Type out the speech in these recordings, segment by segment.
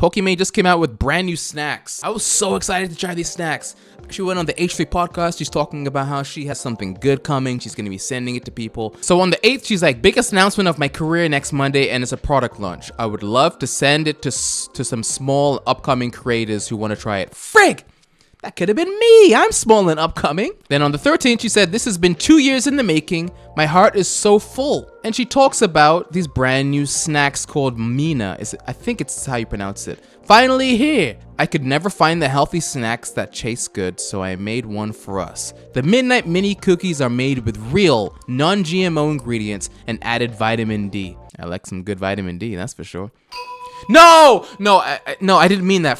Pokimane just came out with brand new snacks. I was so excited to try these snacks. She went on the H3 podcast. She's talking about how she has something good coming. She's going to be sending it to people. So on the 8th, she's like, biggest announcement of my career next Monday, and it's a product launch. I would love to send it to some small upcoming creators who want to try it. Frig! That could have been me. I'm small and upcoming. Then on the 13th, she said, this has been 2 years in the making. My heart is so full. And she talks about these brand new snacks called Mina. I think it's how you pronounce it. Finally here. I could never find the healthy snacks that taste good, so I made one for us. The Midnight Mini Cookies are made with real, non-GMO ingredients and added vitamin D. I like some good vitamin D, that's for sure. No, I didn't mean that.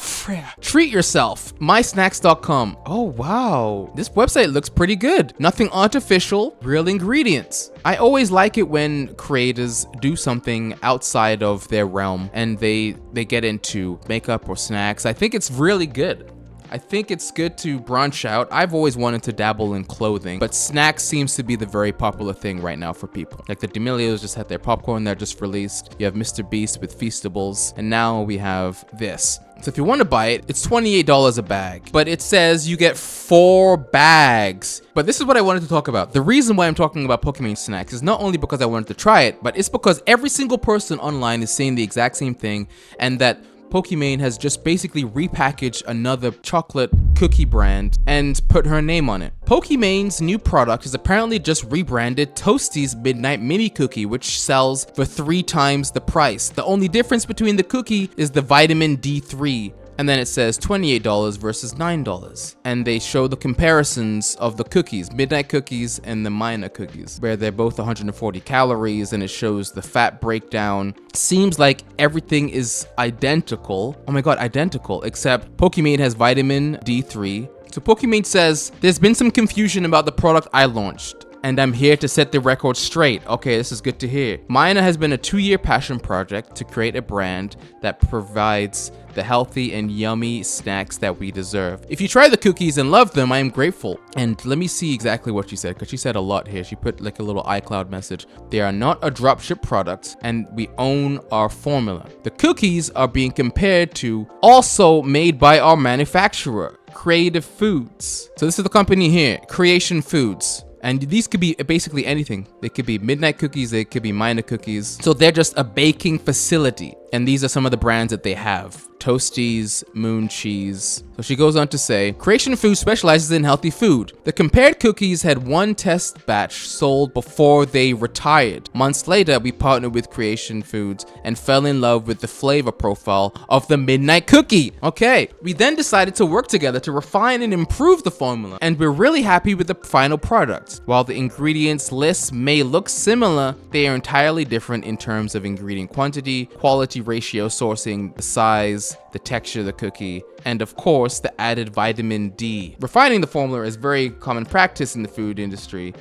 Treat yourself. mysnacks.com. Oh, wow. This website looks pretty good. Nothing artificial, real ingredients. I always like it when creators do something outside of their realm and they get into makeup or snacks. I think it's really good. I think it's good to branch out. I've always wanted to dabble in clothing, but snacks seems to be the very popular thing right now for people. Like the D'Amelios just had their popcorn that just released. You have Mr. Beast with Feastables, and now we have this. So if you want to buy it, it's $28 a bag, but it says you get 4 bags. But this is what I wanted to talk about. The reason why I'm talking about Pokimane snacks is not only because I wanted to try it, but it's because every single person online is saying the exact same thing, and that Pokimane has just basically repackaged another chocolate cookie brand and put her name on it. Pokimane's new product is apparently just rebranded Toasties Midnight Mini Cookie, which sells for 3 times the price. The only difference between the cookie is the vitamin D3. And then it says $28 versus $9. And they show the comparisons of the cookies, Midnight Cookies and the Mina Cookies, where they're both 140 calories, and it shows the fat breakdown. Seems like everything is identical. Oh my god, identical, except Pokimane has vitamin D3. So Pokimane says, there's been some confusion about the product I launched, and I'm here to set the record straight. Okay, this is good to hear. Mina has been a 2-year passion project to create a brand that provides the healthy and yummy snacks that we deserve. If you try the cookies and love them, I am grateful. And let me see exactly what she said, because she said a lot here. She put like a little iCloud message. They are not a dropship product, and we own our formula. The cookies are being compared to also made by our manufacturer, Creative Foods. So this is the company here, Creation Foods. And these could be basically anything. They could be Midnight Cookies, they could be Mina Cookies. So they're just a baking facility. And these are some of the brands that they have. Toasties, Moon Cheese. So she goes on to say, Creation Foods specializes in healthy food. The compared cookies had 1 test batch sold before they retired. Months later, we partnered with Creation Foods and fell in love with the flavor profile of the Midnight Cookie. Okay, we then decided to work together to refine and improve the formula, and we're really happy with the final product. While the ingredients list may look similar, they are entirely different in terms of ingredient quantity, quality ratio, sourcing, the size, the texture of the cookie, and of course the added vitamin D. Refining the formula is very common practice in the food industry,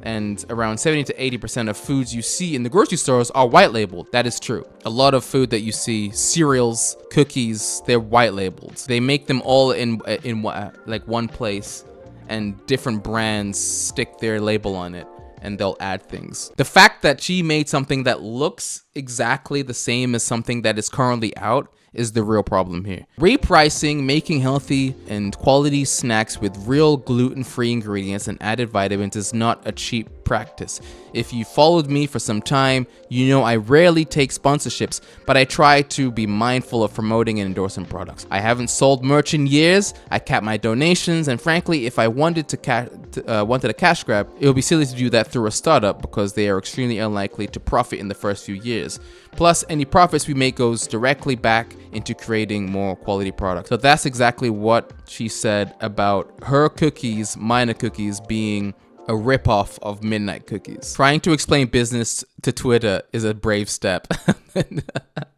and around 70 to 80% of foods you see in the grocery stores are white labeled. That is true. A lot of food that you see, cereals, cookies, they're white labeled. They make them all in like one place, and different brands stick their label on it, and they'll add things. The fact that she made something that looks exactly the same as something that is currently out is the real problem here. Repricing, making healthy and quality snacks with real gluten-free ingredients and added vitamins is not a cheap practice. If you followed me for some time, you know I rarely take sponsorships, but I try to be mindful of promoting and endorsing products. I haven't sold merch in years. I cap my donations, and frankly, if I wanted a cash grab, it would be silly to do that through a startup because they are extremely unlikely to profit in the first few years. Plus, any profits we make goes directly back into creating more quality products. So that's exactly what she said about her cookies, Mina Cookies, being a ripoff of Midnight Cookies. Trying to explain business to Twitter is a brave step.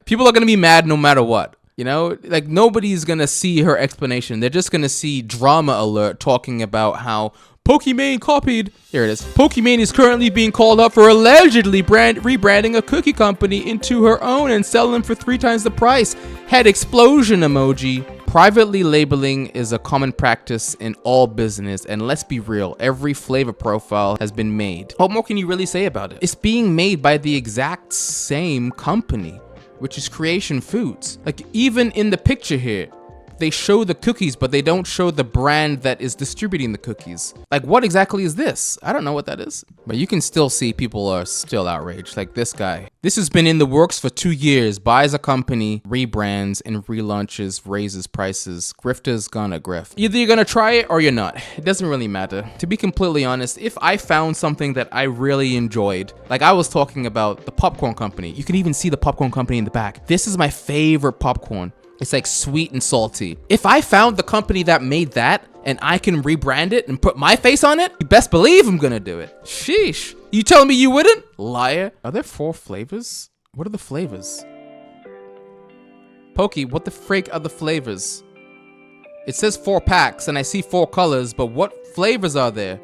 People are gonna be mad no matter what. You know, like nobody's gonna see her explanation. They're just gonna see drama alert talking about how Pokimane copied. Here it is. Pokimane is currently being called up for allegedly rebranding a cookie company into her own and selling them for 3 times the price. Head explosion emoji. Privately labeling is a common practice in all business, and let's be real, every flavor profile has been made. What more can you really say about it? It's being made by the exact same company. which is Creation Foods. Like, even in the picture here, they show the cookies, but they don't show the brand that is distributing the cookies. Like, what exactly is this? I don't know what that is. But you can still see people are still outraged. Like this guy. This has been in the works for 2 years. Buys a company, rebrands, and relaunches, raises prices. Grifter's gonna grift. Either you're gonna try it or you're not. It doesn't really matter. To be completely honest, if I found something that I really enjoyed, like I was talking about the popcorn company. You can even see the popcorn company in the back. This is my favorite popcorn. It's like sweet and salty. If I found the company that made that and I can rebrand it and put my face on it, you best believe I'm gonna do it. Sheesh. You telling me you wouldn't? Liar. Are there 4 flavors? What are the flavors? Pokey, what the frick are the flavors? It says 4 packs and I see 4 colors, but what flavors are there?